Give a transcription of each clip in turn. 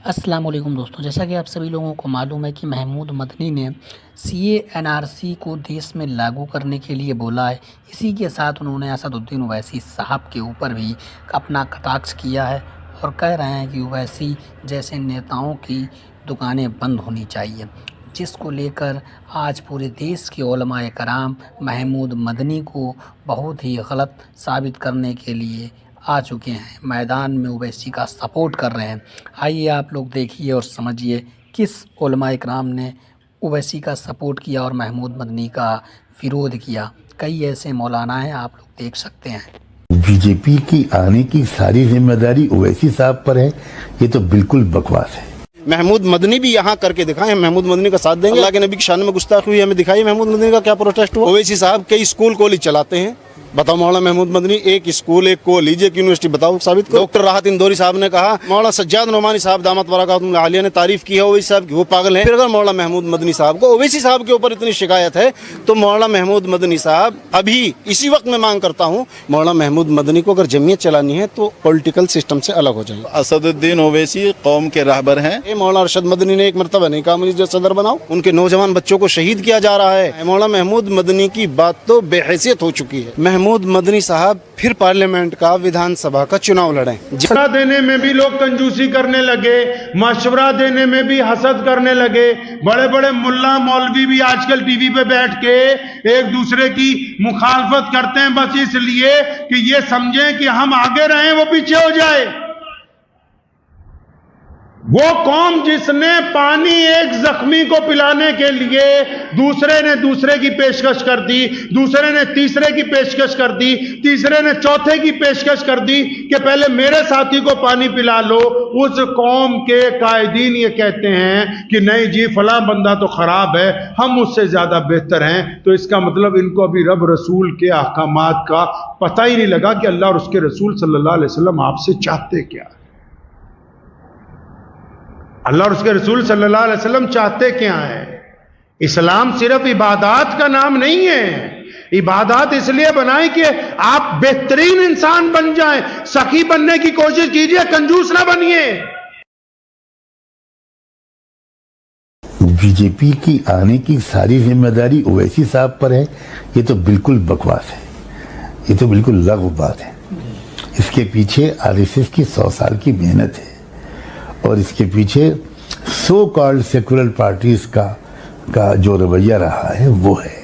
السلام علیکم دوستوں، جیسا کہ آپ سبھی لوگوں کو معلوم ہے کہ محمود مدنی نے CA/NRC کو دیش میں لاگو کرنے کے لیے بولا ہے۔ اسی کے ساتھ انہوں نے اسد الدین اویسی صاحب کے اوپر بھی اپنا کٹاکش کیا ہے اور کہہ رہے ہیں کہ اویسی جیسے نیتاؤں کی دکانیں بند ہونی چاہیے، جس کو لے کر آج پورے دیش کے علماء کرام محمود مدنی کو بہت ہی غلط ثابت کرنے کے لیے آ چکے ہیں، میدان میں اویسی کا سپورٹ کر رہے ہیں۔ آئیے آپ لوگ دیکھیے اور سمجھیے کس علماء اکرام نے اویسی کا سپورٹ کیا اور محمود مدنی کا ویرودھ کیا۔ کئی ایسے مولانا ہیں، آپ لوگ دیکھ سکتے ہیں۔ بی جے پی کی آنے کی ساری ذمہ داری اویسی صاحب پر ہے، یہ تو بالکل بکواس ہے۔ محمود مدنی بھی یہاں کر کے دکھائیں، محمود مدنی کا ساتھ دیں گے۔ اللہ کے نبی کی شان میں گستاخی ہوئی، ہمیں دکھائیے محمود مدنی کا کیا پروٹیسٹ ہوا۔ اویسی صاحب کئی اسکول کالج چلاتے ہیں، بتاؤ مولانا محمود مدنی ایک اسکول ایک کالج ایک یونیورسٹی بتاؤ ثابت کرو۔ ڈاکٹر راحت اندوری صاحب نے کہا، مولانا سجاد نعمانی صاحب دامت برکاتہم العالیہ نے تعریف کی ہے اویسی صاحب کی، وہ پاگل ہیں۔ پھر اگر مولانا محمود مدنی صاحب کو اویسی صاحب کے اوپر اتنی شکایت ہے تو مولانا محمود مدنی صاحب ابھی اسی وقت میں مانگ کرتا ہوں، مولانا محمود مدنی کو اگر جمعیت چلانی ہے تو پولیٹیکل سسٹم سے الگ ہو جائے۔ اسد الدین اویسی قوم کے رہبر ہیں۔ مولانا ارشد مدنی نے ایک مرتبہ نہیں کہا مجھے صدر بناؤ، ان کے نوجوان بچوں کو شہید کیا جا رہا ہے۔ مولانا محمود مدنی کی بات تو بے حیثیت ہو چکی ہے۔ محمود مدنی صاحب پھر پارلیمنٹ کا ویدھان سبھا کا چناؤ لڑیں۔ مشورہ دینے میں بھی لوگ کنجوسی کرنے لگے، مشورہ دینے میں بھی حسد کرنے لگے۔ بڑے بڑے ملا مولوی بھی آج کل ٹی وی پہ بیٹھ کے ایک دوسرے کی مخالفت کرتے ہیں، بس اس لیے کہ یہ سمجھیں کہ ہم آگے رہیں وہ پیچھے ہو جائے۔ وہ قوم جس نے پانی ایک زخمی کو پلانے کے لیے دوسرے نے دوسرے کی پیشکش کر دی، دوسرے نے تیسرے کی پیشکش کر دی، تیسرے نے چوتھے کی پیشکش کر دی کہ پہلے میرے ساتھی کو پانی پلا لو، اس قوم کے قائدین یہ کہتے ہیں کہ نہیں جی فلاں بندہ تو خراب ہے، ہم اس سے زیادہ بہتر ہیں۔ تو اس کا مطلب ان کو ابھی رب رسول کے احکامات کا پتہ ہی نہیں لگا کہ اللہ اور اس کے رسول صلی اللہ علیہ وسلم آپ سے چاہتے کیا ہے۔ اللہ اور اس کے رسول صلی اللہ علیہ وسلم چاہتے کیا ہے؟ اسلام صرف عبادات کا نام نہیں ہے۔ عبادات اس لیے بنائیں کہ آپ بہترین انسان بن جائیں، سخی بننے کی کوشش کیجئے، کنجوس نہ بنیے۔ بی جے پی کی آنے کی ساری ذمہ داری اویسی صاحب پر ہے، یہ تو بالکل بکواس ہے، یہ تو بالکل لغو بات ہے۔ اس کے پیچھے RSS کی 100 سال کی محنت ہے اور اس کے پیچھے سو کالڈ سیکولر پارٹیز کا جو رویہ رہا ہے وہ ہے۔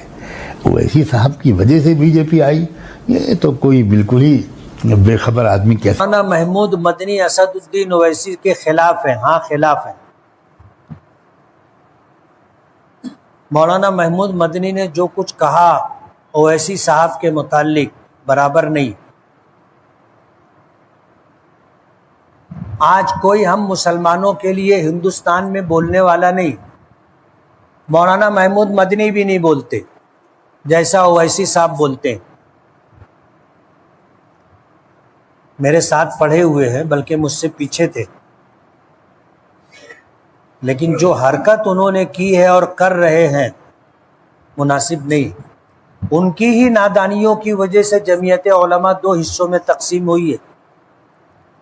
اویسی صاحب کی وجہ سے بی جے پی آئی، یہ تو کوئی بالکل ہی بے خبر آدمی کیسے۔ مولانا محمود مدنی اسد الدین اویسی کے خلاف ہیں، ہاں خلاف ہیں۔ مولانا محمود مدنی نے جو کچھ کہا اویسی صاحب کے متعلق برابر نہیں۔ آج کوئی ہم مسلمانوں کے لیے ہندوستان میں بولنے والا نہیں، مولانا محمود مدنی بھی نہیں بولتے جیسا اویسی صاحب بولتے ہیں۔ میرے ساتھ پڑھے ہوئے ہیں، بلکہ مجھ سے پیچھے تھے، لیکن جو حرکت انہوں نے کی ہے اور کر رہے ہیں مناسب نہیں۔ ان کی ہی نادانیوں کی وجہ سے جمعیت علماء 2 حصوں میں تقسیم ہوئی ہے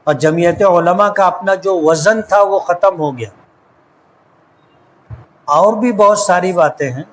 اور جمعیت علماء کا اپنا جو وزن تھا وہ ختم ہو گیا۔ اور بھی بہت ساری باتیں ہیں،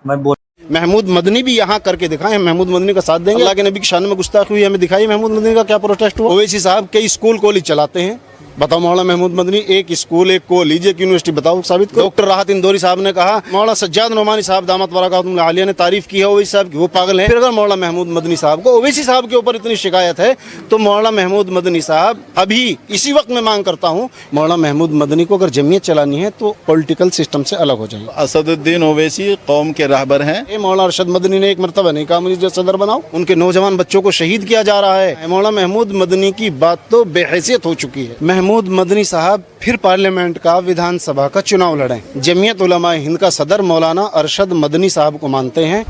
میں بول محمود مدنی بھی یہاں کر کے دکھائیں، محمود مدنی کا ساتھ دیں گے۔ اللہ کے نبی کی شان میں گستاخی ہوئی، ہمیں دکھائیے محمود مدنی کا کیا پروٹیسٹ ہوا۔ اویسی صاحب کئی اسکول کالج چلاتے ہیں، بتاؤ مولانا محمود مدنی ایک اسکول ایک کالج ایک یونیورسٹی بتاؤ ثابت کرو۔ ڈاکٹر راحت اندوری صاحب نے کہا، مولانا سجاد نعمانی صاحب دامت برکاتہم العالیہ نے تعریف کی ہے اویسی صاحب کی، وہ پاگل ہیں۔ پھر اگر مولانا محمود مدنی صاحب کو اویسی صاحب کے اوپر اتنی شکایت ہے تو مولانا محمود مدنی صاحب ابھی اسی وقت میں مانگ کرتا ہوں، مولانا محمود مدنی کو اگر جمعیت چلانی ہے تو پولیٹیکل سسٹم سے الگ ہو جائے۔ اسد الدین اویسی قوم کے رہبر ہیں۔ مولانا ارشد مدنی نے ایک مرتبہ نہیں کہا مجھے صدر بناؤ، ان کے نوجوان بچوں کو شہید کیا جا رہا ہے۔ مولانا محمود مدنی کی بات تو بے حیثیت ہو چکی ہے۔ محمود مدنی صاحب پھر پارلیمنٹ کا ویدھان سبھا کا چناؤ لڑیں۔ جمعیت علماء ہند کا صدر مولانا ارشد مدنی صاحب کو مانتے ہیں۔